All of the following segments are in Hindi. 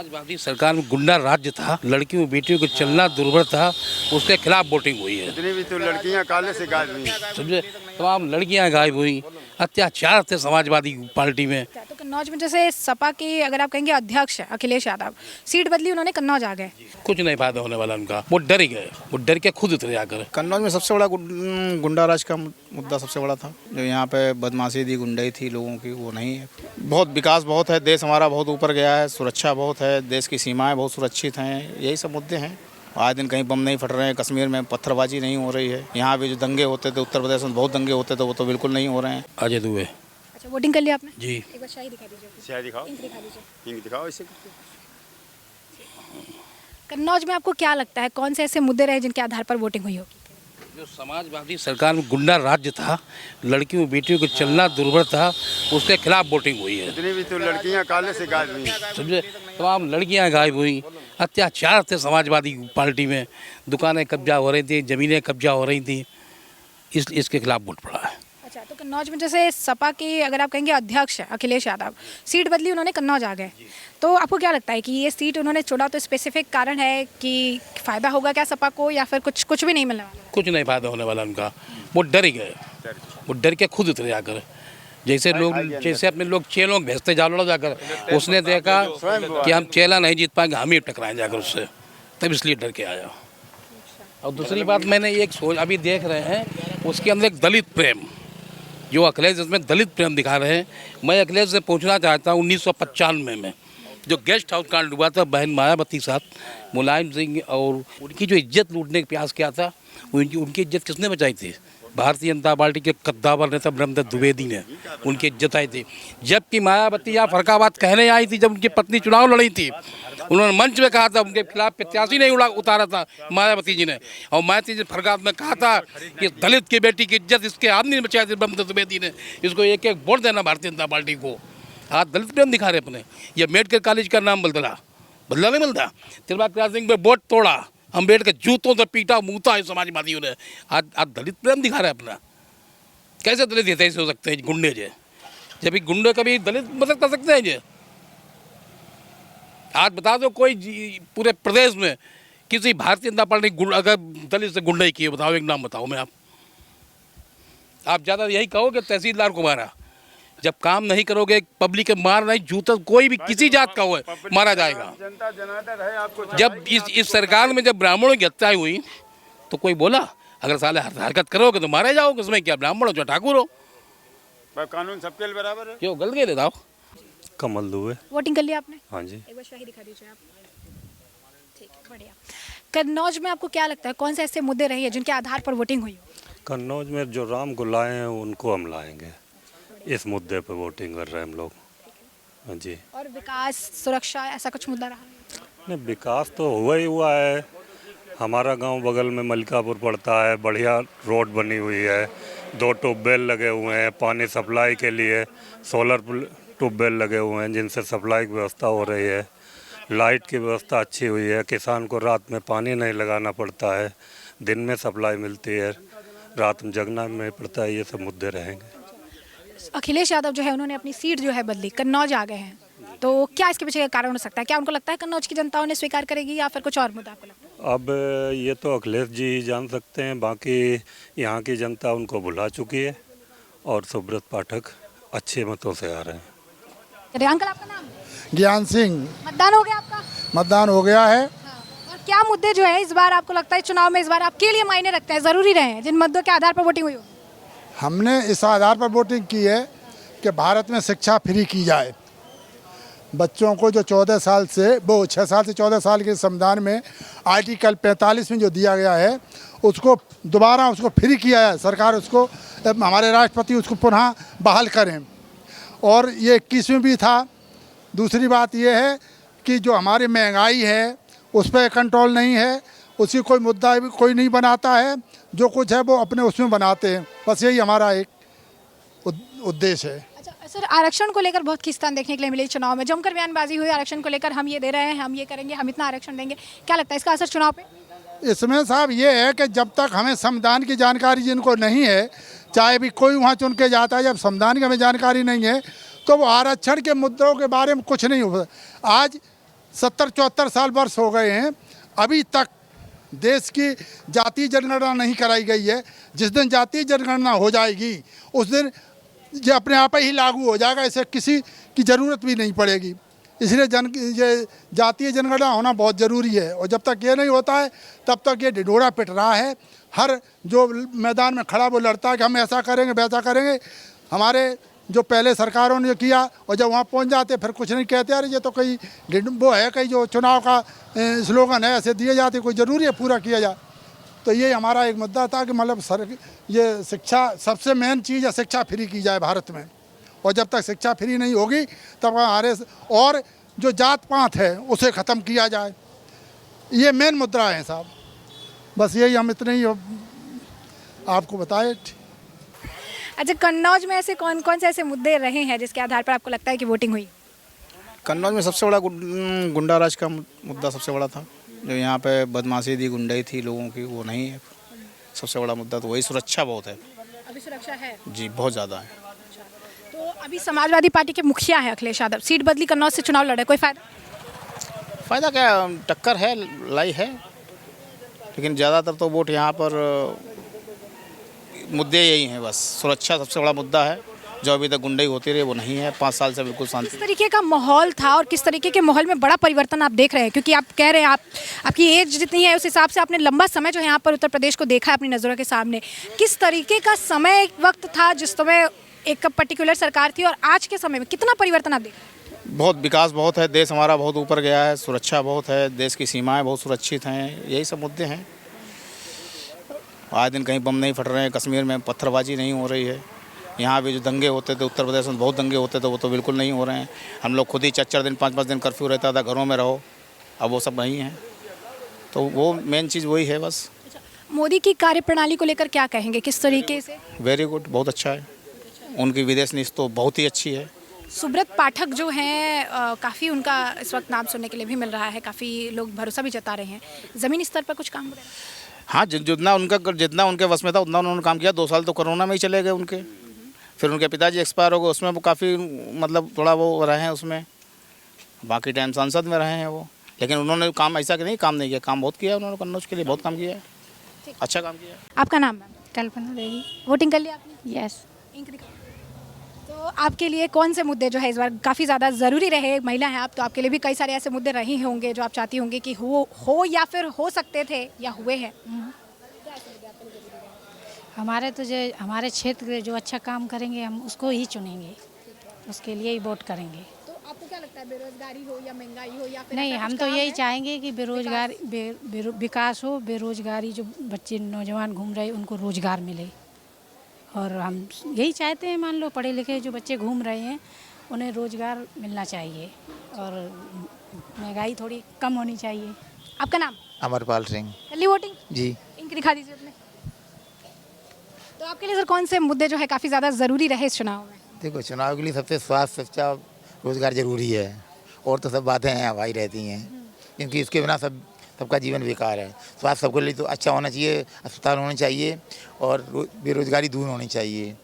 समाजवादी सरकार में गुंडा राज्य था, लड़कियों बेटियों को चलना दुर्भर था, उसके खिलाफ वोटिंग हुई है। जितनी भी तो लड़कियां काले से गायब हुई। समझे, तमाम लड़कियां गायब हुई, अत्याचार थे समाजवादी पार्टी में। तो कन्नौज में जैसे सपा के अगर आप कहेंगे अध्यक्ष है अखिलेश यादव, सीट बदली उन्होंने, कन्नौज आ गए। कुछ नहीं फायदा होने वाला उनका, वो डर ही गए, वो डर के खुद उतरे आकर। कन्नौज में सबसे बड़ा गुंडा राज का मुद्दा सबसे बड़ा था। जो यहाँ पे बदमाशी थी, गुंडाई थी लोगों की, वो नहीं है। बहुत विकास बहुत है, देश हमारा बहुत ऊपर गया है, सुरक्षा बहुत है, देश की सीमाएं बहुत सुरक्षित हैं, यही सब मुद्दे हैं। आए दिन कहीं बम नहीं फट रहे हैं, कश्मीर में पत्थरबाजी नहीं हो रही है। यहाँ पे जो दंगे होते थे, उत्तर प्रदेश में बहुत दंगे होते थे, वो तो बिल्कुल नहीं हो रहे हैं। अजय दुबे। अच्छा, वोटिंग कर लिया आपने? जी। एक बार शाही दिखा दीजिए, शायद दिखाओ, इंक दिखा दीजिए। इंक दिखाओ इसे। कन्नौज में आपको क्या लगता है कौन से ऐसे मुद्दे रहे जिनके आधार पर वोटिंग हुई होगी? जो समाजवादी सरकार में गुंडा राज्य था, लड़कियों बेटियों को चलना दुर्भर था, उसके खिलाफ वोटिंग हुई है। जितनी भी तो लड़कियां काले से गायब हुई। समझे, तमाम लड़कियां गायब हुई, अत्याचार थे समाजवादी पार्टी में, दुकानें कब्जा हो रही थी, ज़मीनें कब्जा हो रही थी, इसके खिलाफ वोट पड़ा है। अच्छा, तो कन्नौज में जैसे सपा के अगर आप कहेंगे अध्यक्ष है अखिलेश यादव, सीट बदली उन्होंने, कन्नौज आ गए। तो आपको क्या लगता है कि ये सीट उन्होंने छोड़ा तो स्पेसिफिक कारण है कि फ़ायदा होगा क्या सपा को, या फिर कुछ भी नहीं मिलने वाला? कुछ नहीं फायदा होने वाला उनका, वो डर ही गए, वो डर के खुद उतरे आकर। जैसे लोग, जैसे अपने लोग चेलों को भेजते जालो जाकर, उसने देखा कि हम चेला नहीं जीत पाएंगे, हम ही टकराएं जाकर उससे, तब इसलिए डर के आया। और दूसरी बात मैंने एक सोच अभी देख रहे हैं, उसके अंदर एक दलित प्रेम, जो अखिलेश इसमें दलित प्रेम दिखा रहे हैं। मैं अखिलेश से पूछना चाहता हूँ, 1995 में जो गेस्ट हाउस कांड हुआ था बहन मायावती साथ, मुलायम सिंह और उनकी जो इज्जत लूटने का प्रयास किया था, उनकी इज्जत किसने बचाई थी? भारतीय जनता पार्टी के कद्दावर नेता ब्रह्मदत्त द्विवेदी ने उनकी इज्जत आई थी। जबकि मायावती यहाँ फरकाबाद कहने आई थी, जब उनकी पत्नी चुनाव लड़ी थी, उन्होंने मंच में कहा था, उनके खिलाफ प्रत्याशी नहीं उतारा था मायावती जी ने, और मायावती जी फरकाबाद में कहा था कि दलित की बेटी की इज्जत इसके हाथ नहीं बचाई थी ब्रह्मदत्त द्विवेदी ने, इसको एक एक वोट देना भारतीय जनता पार्टी को। आज दलित प्रेम दिखा रहे अपने। ये अम्बेडकर कॉलेज का नाम बदला नहीं मिलता, तिरबाग सिंह पे वोट तोड़ा, अम्बेडकर जूतों से पीटा मूता है समाजवादियों ने। आज दलित प्रेम दिखा रहे अपना। कैसे दलित ऐसे हो सकते हैं गुंडे जे, जब गुंडे कभी दलित मदद कर सकते हैं जे? आज बता दो कोई पूरे प्रदेश में किसी भारतीय जनता पार्टी अगर दलित से गुंडे किए, बताओ एक नाम बताओ। मैं आप ज़्यादा यही कहोगे तहसीलदार को मारा, जब काम नहीं करोगे, पब्लिक के मार नहीं, जूता कोई भी किसी जात का हो मारा जाएगा। जनता जनार्दन है आपको। जब इस सरकार में जब ब्राह्मणों की हत्या हुई तो कोई बोला? अगर साले हरकत करोगे तो मारे जाओगे, उसमें क्या ब्राह्मण हो चाहे ठाकुर हो, कानून सबके लिए बराबर है। क्यों गलत कह देता? कमल दुबे। वोटिंग कर लिया आपने? हाँ जी। एक बार शाही दिखा दीजिए आप। ठीक है, बढ़िया। कन्नौज में आपको क्या लगता है कौन से ऐसे मुद्दे रहे हैं जिनके आधार पर वोटिंग हुई हो? कन्नौज में जो राम को लाए हैं उनको हम लाएंगे, इस मुद्दे पर वोटिंग कर रहे हैं हम लोग। हाँ जी। और विकास, सुरक्षा, ऐसा कुछ मुद्दा रहा? नहीं, विकास तो हुआ ही हुआ है। हमारा गांव बगल में मलिकापुर पड़ता है, बढ़िया रोड बनी हुई है, 2 ट्यूबवेल लगे हुए हैं पानी सप्लाई के लिए, सोलर ट्यूबवेल लगे हुए हैं जिनसे सप्लाई की व्यवस्था हो रही है, लाइट की व्यवस्था अच्छी हुई है, किसान को रात में पानी नहीं लगाना पड़ता है, दिन में सप्लाई मिलती है, रात में जगना नहीं पड़ता है। ये सब मुद्दे रहेंगे। अखिलेश यादव जो है उन्होंने अपनी सीट जो है बदली, कन्नौज आ गए हैं, तो क्या इसके पीछे का कारण हो सकता है? क्या उनको लगता है कन्नौज की जनता उन्हें स्वीकार करेगी, या फिर कुछ और मुद्दा आपको लगता है? अब ये तो अखिलेश जी ही जान सकते हैं, बाकी यहाँ की जनता उनको भुला चुकी है और सुब्रत पाठक अच्छे मतों से आ रहे हैं। चलिए, अंकल आपका नाम? ज्ञान सिंह। मतदान हो गया आपका? मतदान हो गया है। और क्या मुद्दे जो है इस बार आपको लगता है चुनाव में इस बार आपके लिए मायने रखते हैं, जरूरी रहे हैं, जिन मुद्दों के आधार पर वोटिंग हुई हो? हमने इस आधार पर वोटिंग की है कि भारत में शिक्षा फ्री की जाए। बच्चों को जो 14 साल से, वो 6 साल से 14 साल के संविधान में आर्टिकल 45 में जो दिया गया है, उसको दोबारा उसको फ्री किया है सरकार, उसको हमारे राष्ट्रपति उसको पुनः बहाल करें। और ये 21वें भी था। दूसरी बात ये है कि जो हमारी महंगाई है उस पर कंट्रोल नहीं है, उसी कोई मुद्दा भी कोई नहीं बनाता है, जो कुछ है वो अपने उसमें बनाते हैं। बस यही हमारा एक उद्देश्य है। अच्छा सर, आरक्षण को लेकर बहुत खींचतान देखने के लिए मिली चुनाव में, जमकर बयानबाजी हुई आरक्षण को लेकर, हम ये दे रहे हैं, हम ये करेंगे, हम इतना आरक्षण देंगे। क्या लगता है इसका असर चुनाव पे? इसमें साहब ये है कि जब तक हमें संविधान की जानकारी जिनको नहीं है, चाहे भी कोई वहाँ चुन के जाता है, जब संविधान की हमें जानकारी नहीं है तो वो आरक्षण के मुद्दों के बारे में कुछ नहीं हो। आज 70-74 साल वर्ष हो गए हैं, अभी तक देश की जातीय जनगणना नहीं कराई गई है। जिस दिन जातीय जनगणना हो जाएगी उस दिन ये अपने आप ही लागू हो जाएगा, इसे किसी की ज़रूरत भी नहीं पड़ेगी। इसलिए ये जातीय जनगणना होना बहुत ज़रूरी है, और जब तक ये नहीं होता है तब तक ये ढिढोरा पिट रहा है। हर जो मैदान में खड़ा वो लड़ता है कि हम ऐसा करेंगे वैसा करेंगे। हमारे जो पहले सरकारों ने किया और जब वहाँ पहुँच जाते फिर कुछ नहीं कहते, अरे ये तो कहीं वो है, कहीं जो चुनाव का स्लोगन है ऐसे दिए जाते, कोई ज़रूरी है पूरा किया जाए। तो ये हमारा एक मुद्दा था कि मतलब ये शिक्षा सबसे मेन चीज़ है, शिक्षा फ्री की जाए भारत में, और जब तक शिक्षा फ्री नहीं होगी तब हमारे और जो जात पात है उसे ख़त्म किया जाए। ये मेन मुद्दा है साहब, बस यही हम इतने ही आपको बताए। अच्छा, कन्नौज में ऐसे कौन कौन से ऐसे मुद्दे रहे हैं जिसके आधार पर आपको लगता है कि वोटिंग हुई? कन्नौज में सबसे बड़ा गुंडा राज का मुद्दा सबसे बड़ा था। जो यहाँ पे बदमाशी थी, गुंडाई थी लोगों की, वो नहीं है। सबसे बड़ा मुद्दा तो वही। सुरक्षा बहुत है अभी, सुरक्षा है जी, बहुत ज़्यादा है। तो अभी समाजवादी पार्टी के मुखिया है अखिलेश यादव, सीट बदली कन्नौज से चुनाव लड़े, कोई फ़ायदा क्या, टक्कर है, लाई है, लेकिन ज़्यादातर तो वोट यहाँ पर मुद्दे यही हैं बस। सुरक्षा सबसे बड़ा मुद्दा है, जो अभी तक गुंडाई होती रही वो नहीं है। 5 साल से बिल्कुल शांति। किस तरीके का माहौल था और किस तरीके के माहौल में बड़ा परिवर्तन आप देख रहे हैं? क्योंकि आप कह रहे हैं आपकी एज जितनी है उस हिसाब से आपने लंबा समय जो है यहाँ पर उत्तर प्रदेश को देखा है अपनी नज़रों के सामने। किस तरीके का समय एक वक्त था जिस समय एक पर्टिकुलर सरकार थी, और आज के समय में कितना परिवर्तन आप देख रहे हैं? बहुत विकास बहुत है, देश हमारा बहुत ऊपर गया है, सुरक्षा बहुत है, देश की सीमाएं बहुत सुरक्षित हैं। यही सब मुद्दे हैं। आज दिन कहीं बम नहीं फट रहे हैं, कश्मीर में पत्थरबाजी नहीं हो रही है। यहाँ भी जो दंगे होते थे उत्तर प्रदेश में, बहुत दंगे होते थे, वो तो बिल्कुल नहीं हो रहे हैं। हम लोग खुद ही 4-4 दिन 5-5 दिन कर्फ्यू रहता था, घरों में रहो, अब वो सब नहीं है। तो वो मेन चीज़ वही है बस। मोदी की कार्यप्रणाली को लेकर क्या कहेंगे, किस तरीके से? वेरी गुड, बहुत अच्छा है। उनकी विदेश नीति तो बहुत ही अच्छी है। सुब्रत पाठक जो हैं काफ़ी उनका इस वक्त नाम सुनने के लिए भी मिल रहा है, काफ़ी लोग भरोसा भी जता रहे हैं। ज़मीनी स्तर पर कुछ काम हो रहा है? हाँ, जितना उनके वश में था उतना उन्होंने काम किया। 2 साल तो कोरोना में ही चले गए उनके, फिर उनके पिताजी एक्सपायर हो गए, उसमें वो काफ़ी मतलब थोड़ा वो रहे हैं उसमें। बाकी टाइम संसद में रहे हैं वो, लेकिन उन्होंने काम ऐसा कि नहीं काम नहीं किया, काम बहुत किया उन्होंने। कन्नौज के लिए बहुत काम किया है, अच्छा काम किया है। आपका नाम मैम? कल्पना देवी। वोटिंग कर लिया आपने? यस। तो आपके लिए कौन से मुद्दे जो है इस बार काफ़ी ज़्यादा ज़रूरी रहे? महिला हैं आप, तो आपके लिए भी कई सारे ऐसे मुद्दे रहे होंगे जो आप चाहती होंगे कि हो या फिर हो सकते थे या हुए हैं। हमारे तो जो हमारे क्षेत्र जो अच्छा काम करेंगे हम उसको ही चुनेंगे, उसके लिए ही वोट करेंगे। तो आपको क्या लगता है, बेरोजगारी हो या महंगाई हो या फिर नहीं, ऐसा हम कुछ तो काम यही है? चाहेंगे कि बेरोजगार विकास हो, बेरोजगारी जो बच्चे नौजवान घूम रहे उनको रोजगार मिले। और हम यही चाहते हैं, मान लो पढ़े लिखे जो बच्चे घूम रहे हैं उन्हें रोजगार मिलना चाहिए और महंगाई थोड़ी कम होनी चाहिए। आपका नाम? अमरपाल सिंह जल्दी वोटिंग जी। इंक दिखा दीजिए अपने। तो आपके लिए सर कौन से मुद्दे जो है काफ़ी ज़्यादा ज़रूरी रहे इस चुनाव में? देखो, चुनाव के लिए सबसे स्वास्थ्य, शिक्षा, रोजगार जरूरी है, और तो सब बातें हैं हवाई रहती हैं, क्योंकि इसके बिना सबका जीवन बेकार है। स्वास्थ्य सबके लिए तो अच्छा होना चाहिए, अस्पताल होने चाहिए, और बेरोजगारी दूर होनी चाहिए,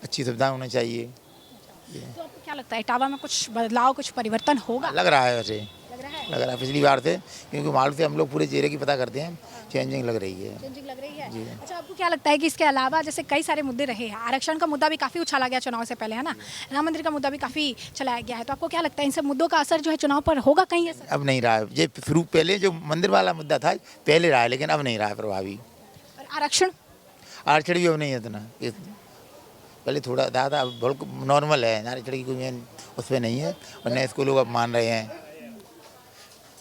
अच्छी सुविधा होनी चाहिए। तो आपको क्या लगता है इटावा में कुछ बदलाव, कुछ परिवर्तन होगा? लग रहा है वैसे, लग रहा है पिछली बार से, क्योंकि माहौल से हम लोग पूरे चेहरे की पता करते हैं, चेंजिंग लग रही है। चेंजिंग लग रही है। जी। अच्छा, आपको क्या लगता है कि इसके अलावा जैसे कई सारे मुद्दे रहे हैं, आरक्षण का मुद्दा भी काफ़ी उछाला गया चुनाव से पहले, है ना, राम मंदिर का मुद्दा भी काफ़ी चलाया गया है, तो आपको क्या लगता है इन सब मुद्दों का असर जो है चुनाव पर होगा कहीं असर? अब नहीं रहा है ये शुरू, पहले जो मंदिर वाला मुद्दा था पहले रहा है, लेकिन अब नहीं रहा है प्रभावी। और आरक्षण आरक्षण भी अब नहीं है इतना, पहले थोड़ा ज़्यादा, बहुत नॉर्मल है। आरक्षण की कोई मेन उसमें नहीं है, और नए स्कूलों को अब मान रहे हैं।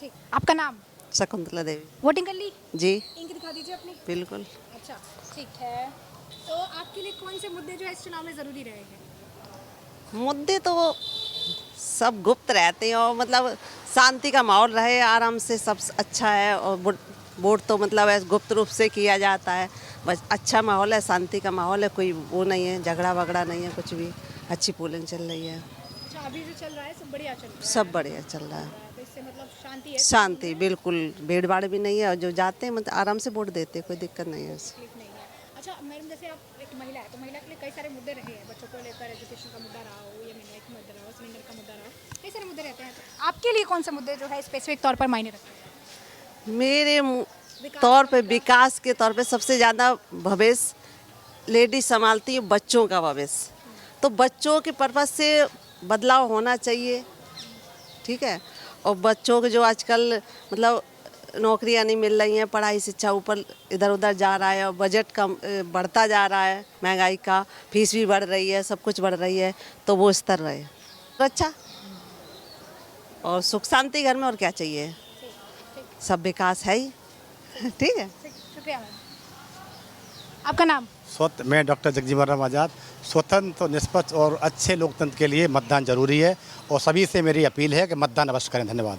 ठीक, आपका नाम? शकुंतला देवी। वोटिंग कर ली? जी इंक दिखा दीजिए अपनी। बिल्कुल। अच्छा, ठीक है। तो आपके लिए कौन से मुद्दे जो है इस चुनाव में ज़रूरी रहे हैं? मुद्दे तो सब गुप्त रहते हैं, और मतलब शांति का माहौल रहे, आराम से सब अच्छा है, और वोट तो मतलब ऐसे गुप्त रूप से किया जाता है, बस अच्छा माहौल है, शांति का माहौल है, कोई वो नहीं है, झगड़ा वगड़ा नहीं है, कुछ भी अच्छी पोलिंग चल रही है। अच्छा, अभी जो चल रहा है सब बढ़िया चल रहा है? सब बढ़िया चल रहा है, तो इससे मतलब शांति है? शांति बिल्कुल, भीड़ भाड़ भी नहीं है, और जो जाते हैं मतलब आराम से वोट देते हैं, कोई दिक्कत नहीं है उससे। तकलीफ नहीं है। अच्छा मैडम, जैसे आप एक एक महिला है, तो महिला के लिए कई सारे मुद्दे रहे हैं, बच्चों को लेकर एजुकेशन का मुद्दा रहा हो या महंगाई का मुद्दा रहा हो, सिलेंडर का मुद्दा रहा हो, कई सारे मुद्दे रहते हैं। तो आपके लिए कौन से मुद्दे जो है स्पेसिफिक तौर पर मायने रखते हैं? मेरे तौर पे विकास के तौर पे सबसे ज़्यादा भविष्य लेडी संभालती है बच्चों का भविष्य, तो बच्चों के पर्पज़ से बदलाव होना चाहिए, ठीक है। और बच्चों को जो आजकल मतलब नौकरियां नहीं मिल रही हैं, पढ़ाई शिक्षा ऊपर इधर उधर जा रहा है और बजट कम बढ़ता जा रहा है, महंगाई का फीस भी बढ़ रही है, सब कुछ बढ़ रही है, तो वो स्तर रहे अच्छा और सुख शांति घर में, और क्या चाहिए, सब विकास है ही। ठीक है, शुक्रिया मैम। आपका नाम? मैं डॉक्टर जगजीवन राम आज़ाद। स्वतंत्र, निष्पक्ष और अच्छे लोकतंत्र के लिए मतदान जरूरी है और सभी से मेरी अपील है कि मतदान अवश्य करें। धन्यवाद।